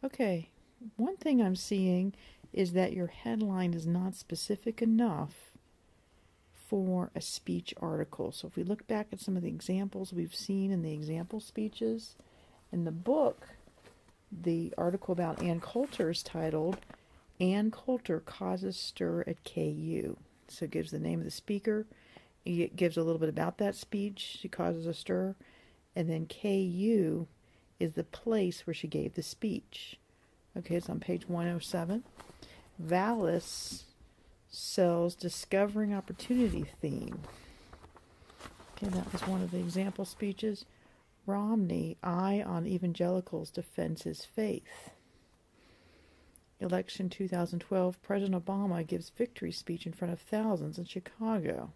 Okay, one thing I'm seeing is that your headline is not specific enough for a speech article. So if we look back at some of the examples we've seen in the example speeches in the book, the article about Ann Coulter is titled Ann Coulter Causes Stir at KU. So it gives the name of the speaker, it gives a little bit about that speech, she causes a stir, and then KU is the place where she gave the speech. Okay, it's on page 107. Vallis sells Discovering Opportunity theme. Okay, that was one of the example speeches. Romney, Eye on Evangelicals, defends his faith. Election 2012, President Obama gives victory speech in front of thousands in Chicago.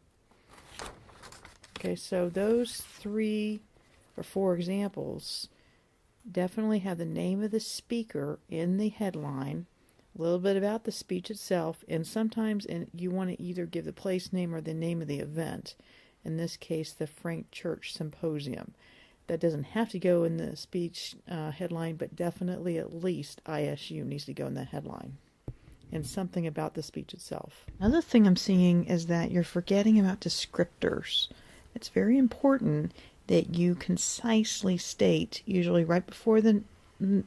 Okay, so those 3 or 4 examples definitely have the name of the speaker in the headline, a little bit about the speech itself, and sometimes you want to either give the place name or the name of the event. In this case, the Frank Church Symposium. That doesn't have to go in the speech headline, but definitely at least ISU needs to go in the headline. And something about the speech itself. Another thing I'm seeing is that you're forgetting about descriptors. It's very important that you concisely state, usually right before the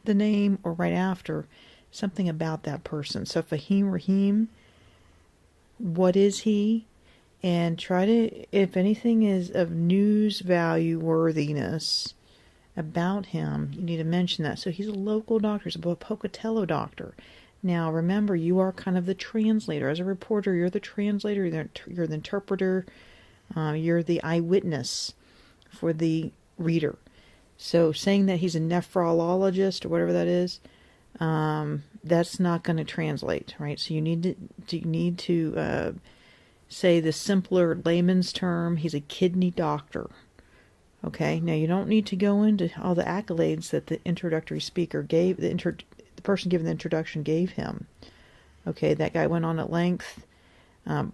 name or right after, something about that person. So Fahim Rahim, what is he? And try to, if anything is of news value worthiness about him, you need to mention that. So he's a local doctor, he's a Pocatello doctor. Now remember, you are kind of the translator. As a reporter, you're the translator, you're the interpreter, you're the eyewitness for the reader. So saying that he's a nephrologist or whatever that is, that's not going to translate, right? So you need to say the simpler layman's term, he's a kidney doctor. Okay, now you don't need to go into all the accolades that the introductory speaker gave, the person giving the introduction gave him. Okay, that guy went on at length.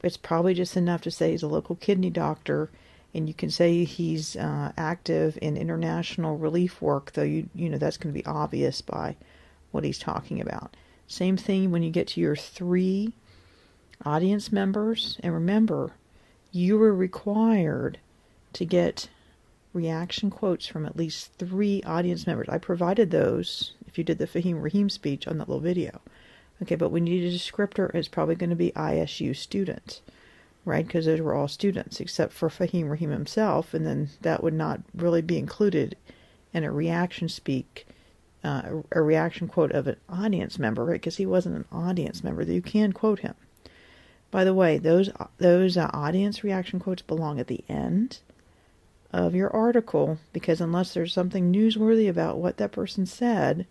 It's probably just enough to say he's a local kidney doctor, and you can say he's active in international relief work, though you know that's going to be obvious by what he's talking about. Same thing when you get to your 3 audience members, and remember, you were required to get reaction quotes from at least 3 audience members. I provided those if you did the Fahim Rahim speech on that little video. Okay, but we need a descriptor. It's probably going to be ISU student, right? Because those were all students except for Fahim Rahim himself, and then that would not really be included in a reaction a reaction quote of an audience member, right? Because he wasn't an audience member. You can quote him. By the way, those audience reaction quotes belong at the end of your article, because unless there's something newsworthy about what that person said,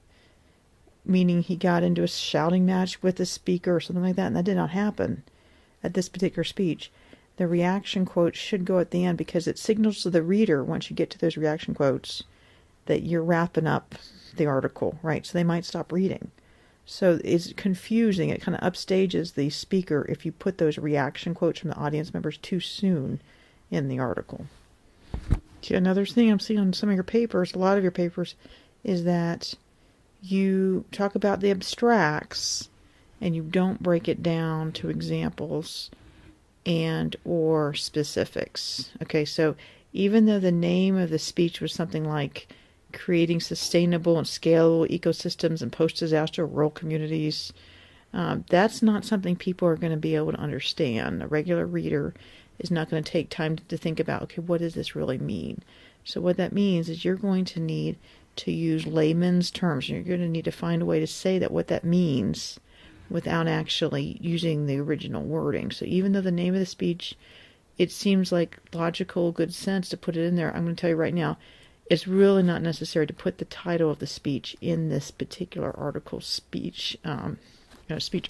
meaning he got into a shouting match with the speaker or something like that, and that did not happen at this particular speech, the reaction quote should go at the end, because it signals to the reader, once you get to those reaction quotes, that you're wrapping up the article, right? So they might stop reading. So it's confusing. It kind of upstages the speaker if you put those reaction quotes from the audience members too soon in the article. Okay, another thing I'm seeing on some of your papers, a lot of your papers, is that you talk about the abstracts and you don't break it down to examples and or specifics. Okay, so even though the name of the speech was something like creating sustainable and scalable ecosystems and post-disaster rural communities, that's not something people are going to be able to understand. A regular reader is not going to take time to think about, okay, what does this really mean? So what that means is you're going to need to use layman's terms. You're going to need to find a way to say that what that means without actually using the original wording. So even though the name of the speech, it seems like logical, good sense to put it in there, I'm going to tell you right now, it's really not necessary to put the title of the speech in this particular article speech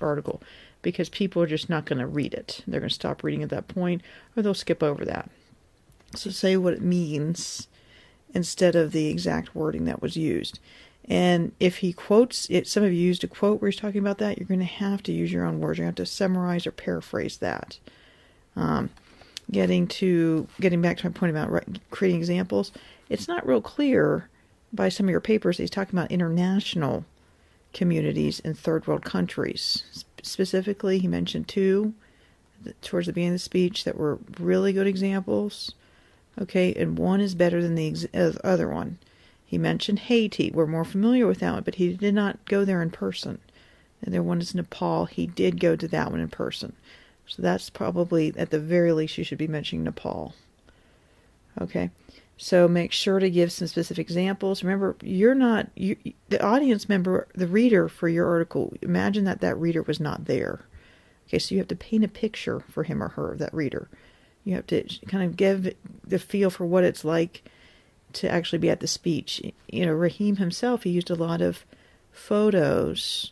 article, because people are just not going to read it. They're going to stop reading at that point, or they'll skip over that. So say what it means instead of the exact wording that was used. And if he quotes it, some of you used a quote where he's talking about that, you're going to have to use your own words. You're going to have to summarize or paraphrase that. Getting back to my point about creating examples, it's not real clear by some of your papers that he's talking about international communities in third world countries. Specifically, he mentioned two towards the beginning of the speech that were really good examples. Okay, and one is better than the other one. He mentioned Haiti. We're more familiar with that one, but he did not go there in person. And the other one is Nepal. He did go to that one in person. So that's probably, at the very least, you should be mentioning Nepal. Okay, so make sure to give some specific examples. Remember, the audience member, the reader for your article, imagine that reader was not there. Okay, so you have to paint a picture for him or her, that reader. You have to kind of give the feel for what it's like to actually be at the speech. Rahim himself, he used a lot of photos,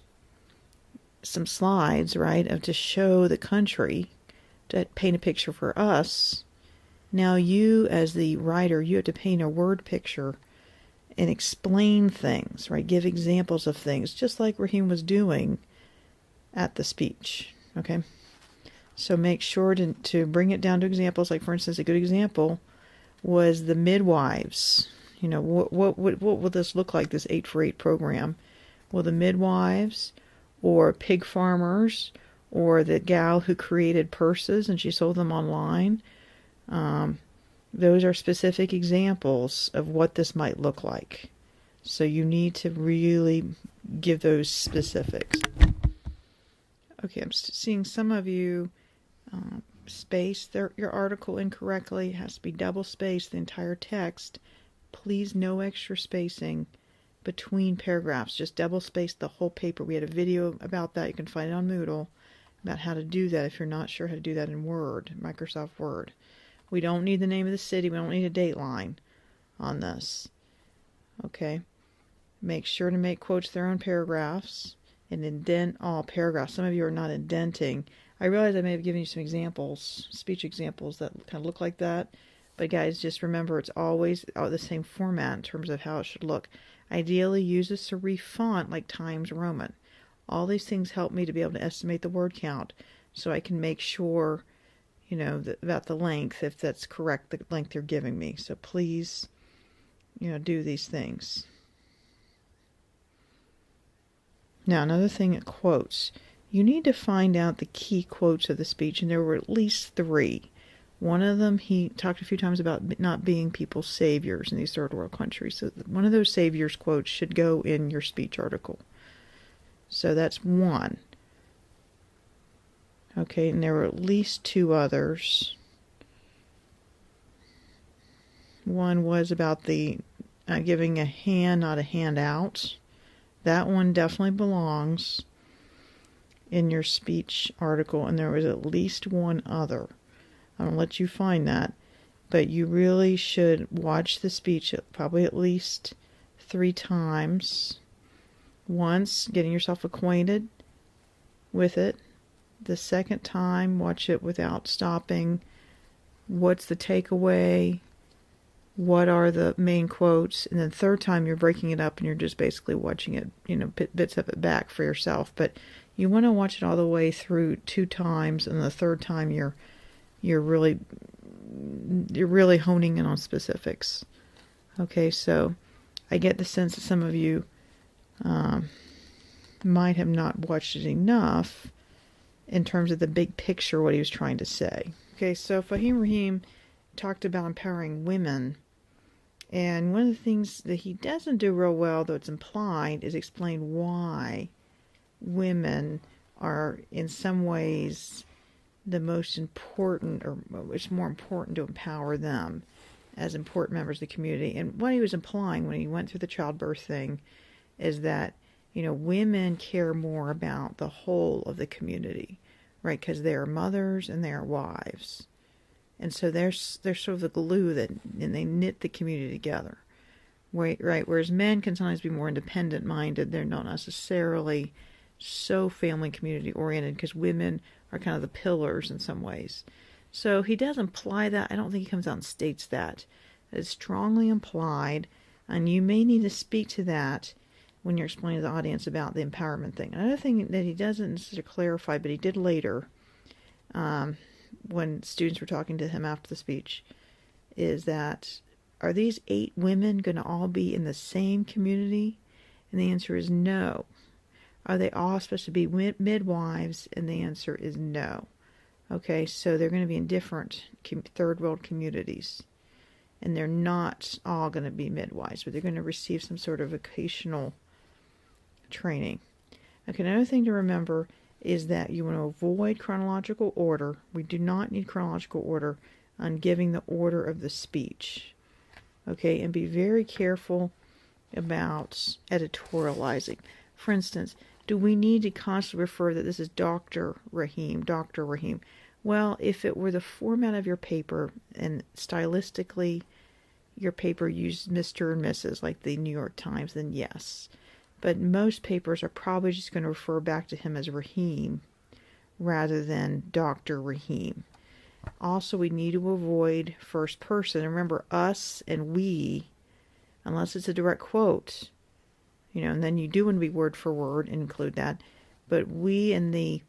some slides, right, to show the country, to paint a picture for us. Now you, as the writer, you have to paint a word picture and explain things, right? Give examples of things, just like Rahim was doing at the speech, okay? So make sure to bring it down to examples. Like, for instance, a good example was the midwives. What will this look like, this 8-for-8 program? Well, the midwives, or pig farmers, or the gal who created purses and she sold them online. Those are specific examples of what this might look like. So you need to really give those specifics. Okay, I'm seeing some of you space your article incorrectly. It has to be double spaced, the entire text. Please, no extra spacing between paragraphs. Just double space the whole paper. We had a video about that. You can find it on Moodle about how to do that if you're not sure how to do that in Word, Microsoft Word. We don't need the name of the city. We don't need a date line on this. Okay. Make sure to make quotes their own paragraphs and indent all paragraphs. Some of you are not indenting. I realize I may have given you some examples, speech examples that kind of look like that. But guys, just remember it's always the same format in terms of how it should look. Ideally, use a serif font like Times Roman. All these things help me to be able to estimate the word count so I can make sure, about the length, if that's correct, the length they're giving me. So please, do these things. Now, another thing, quotes. You need to find out the key quotes of the speech, and there were at least 3. One of them, he talked a few times about not being people's saviors in these third world countries. So one of those saviors quotes should go in your speech article. So that's one. Okay, and there were at least 2 others. One was about the giving a hand, not a handout. That one definitely belongs in your speech article, and there was at least one other. I'm going to let you find that, but you really should watch the speech probably at least 3 times. Once, getting yourself acquainted with it. The second time, watch it without stopping. What's the takeaway? What are the main quotes? And then third time, you're breaking it up and you're just basically watching it, bits of it back for yourself. But you want to watch it all the way through 2 times, and the third time you're really honing in on specifics. Okay, so I get the sense that some of you might have not watched it enough in terms of the big picture, what he was trying to say. Okay, so Fahim Rahim talked about empowering women, and one of the things that he doesn't do real well, though it's implied, is explain why women are in some ways the most important, or it's more important to empower them as important members of the community. And what he was implying when he went through the childbirth thing is that, women care more about the whole of the community, right? Because they are mothers and they are wives. And so they're sort of the glue and they knit the community together, right? Whereas men can sometimes be more independent-minded. They're not necessarily so family community oriented, because women are kind of the pillars in some ways. So he does imply that. I don't think he comes out and states that. It's strongly implied, and you may need to speak to that when you're explaining to the audience about the empowerment thing. Another thing that he doesn't necessarily clarify, but he did later, when students were talking to him after the speech, is that, are these 8 women going to all be in the same community? And the answer is no. Are they all supposed to be midwives? And the answer is no. Okay, so they're going to be in different third world communities. And they're not all going to be midwives, but they're going to receive some sort of vocational training. Okay, another thing to remember is that you want to avoid chronological order. We do not need chronological order on giving the order of the speech. Okay, and be very careful about editorializing. For instance, do we need to constantly refer that this is Dr. Rahim, Dr. Rahim? Well, if it were the format of your paper and stylistically your paper used Mr. and Mrs. like the New York Times, then yes. But most papers are probably just going to refer back to him as Rahim rather than Dr. Rahim. Also, we need to avoid first person. Remember, us and we, unless it's a direct quote, and then you do want to be word for word and include that. But we and the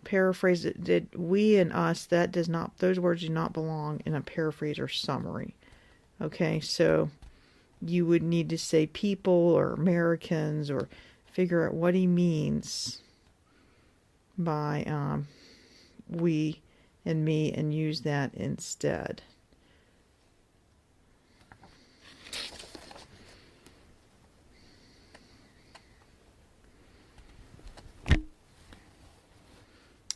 paraphrase that we and us, that does not, those words do not belong in a paraphrase or summary. Okay, so you would need to say people or Americans or figure out what he means by we and me and use that instead.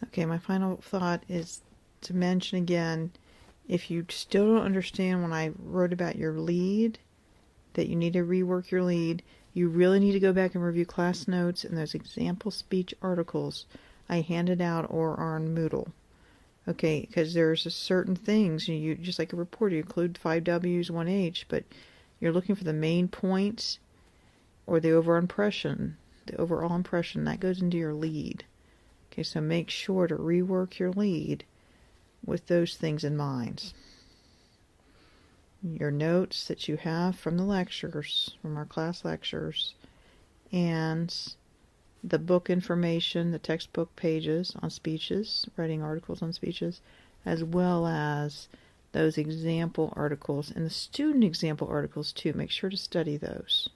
Okay, my final thought is to mention again, if you still don't understand when I wrote about your lead, that you need to rework your lead, you really need to go back and review class notes and those example speech articles I handed out or are on Moodle. Okay, because there's certain things, you just like a report, you include 5 W's, 1 H, but you're looking for the main point or the overall impression. The overall impression, that goes into your lead. Okay, so make sure to rework your lead with those things in mind. Your notes that you have from the lectures, from our class lectures, and the book information, the textbook pages on speeches, writing articles on speeches, as well as those example articles and the student example articles too. Make sure to study those.